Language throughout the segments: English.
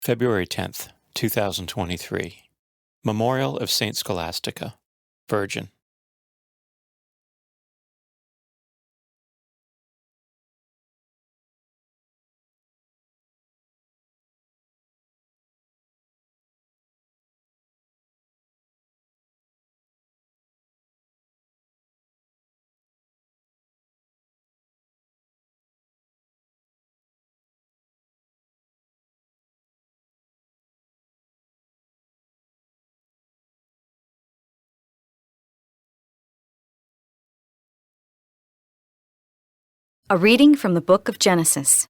February 10th, 2023. Memorial of Saint Scholastica, Virgin. A reading from the book of Genesis.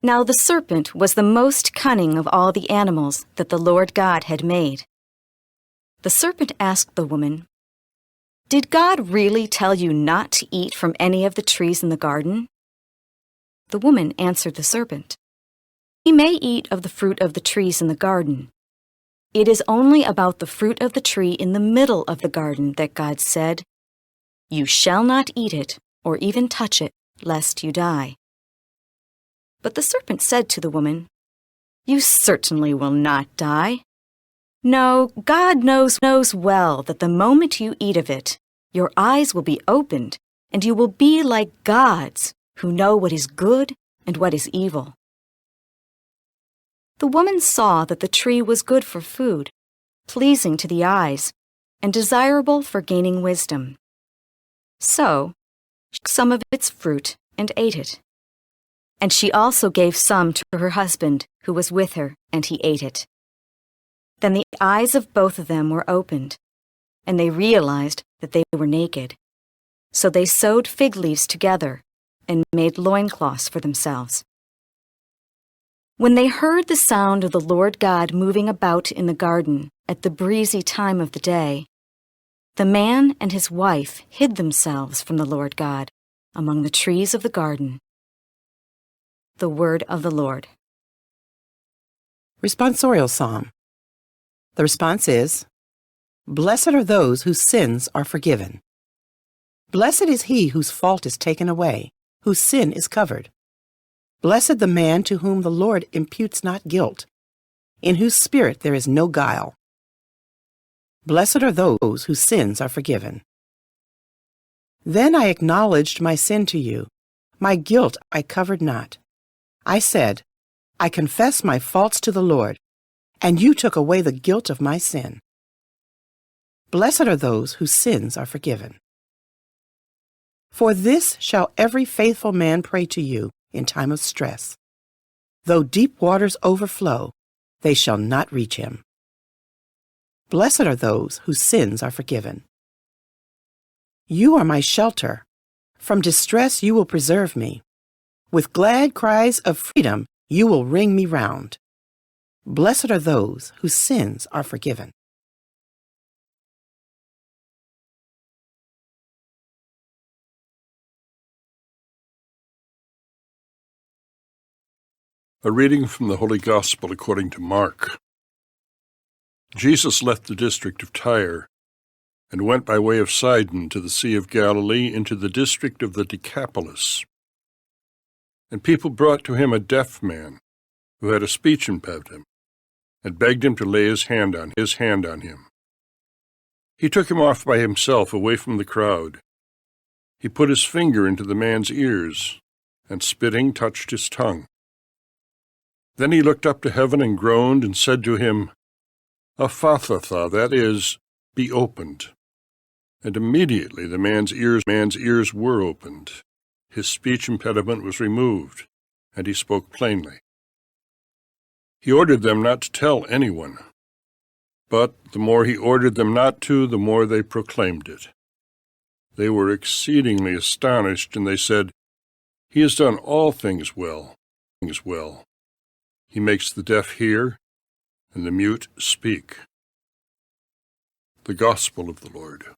Now the serpent was the most cunning of all the animals that the Lord God had made. The serpent asked the woman, "Did God really tell you not to eat from any of the trees in the garden?" The woman answered the serpent, "We may eat of the fruit of the trees in the garden. It is only about the fruit of the tree in the middle of the garden that God said, 'You shall not eat it, or even touch it, lest you die.'" But the serpent said to the woman, "You certainly will not die. No, God knows well that the moment you eat of it, your eyes will be opened, and you will be like gods, who know what is good and what is evil." The woman saw that the tree was good for food, pleasing to the eyes, and desirable for gaining wisdom. So she took some of its fruit and ate it. And she also gave some to her husband who was with her, and he ate it. Then the eyes of both of them were opened, and they realized that they were naked. So they sewed fig leaves together and made loincloths for themselves. When they heard the sound of the Lord God moving about in the garden at the breezy time of the day, the man and his wife hid themselves from the Lord God among the trees of the garden. The word of the Lord. Responsorial Psalm. The response is, "Blessed are those whose sins are forgiven. Blessed is he whose fault is taken away, whose sin is covered. Blessed the man to whom the Lord imputes not guilt, in whose spirit there is no guile. Blessed are those whose sins are forgiven." Then I acknowledged my sin to you. My guilt I covered not. I said, "I confess my faults to the Lord," and you took away the guilt of my sin. Blessed are those whose sins are forgiven. For this shall every faithful man pray to you in time of stress. Though deep waters overflow, they shall not reach him. Blessed are those whose sins are forgiven. You are my shelter. From distress you will preserve me. With glad cries of freedom you will ring me round. Blessed are those whose sins are forgiven. A reading from the Holy Gospel according to Mark. Jesus left the district of Tyre and went by way of Sidon to the Sea of Galilee into the district of the Decapolis. And people brought to him a deaf man who had a speech impediment and begged him to lay his hand on him. He took him off by himself away from the crowd. He put his finger into the man's ears and, spitting, touched his tongue. Then he looked up to heaven and groaned and said to him, "Aphathatha," that is, be opened. And immediately the man's ears were opened. His speech impediment was removed, and he spoke plainly. He ordered them not to tell anyone, but the more he ordered them not to, the more they proclaimed it. They were exceedingly astonished, and they said, "He has done all things well. He makes the deaf hear, and the mute speak." The Gospel of the Lord.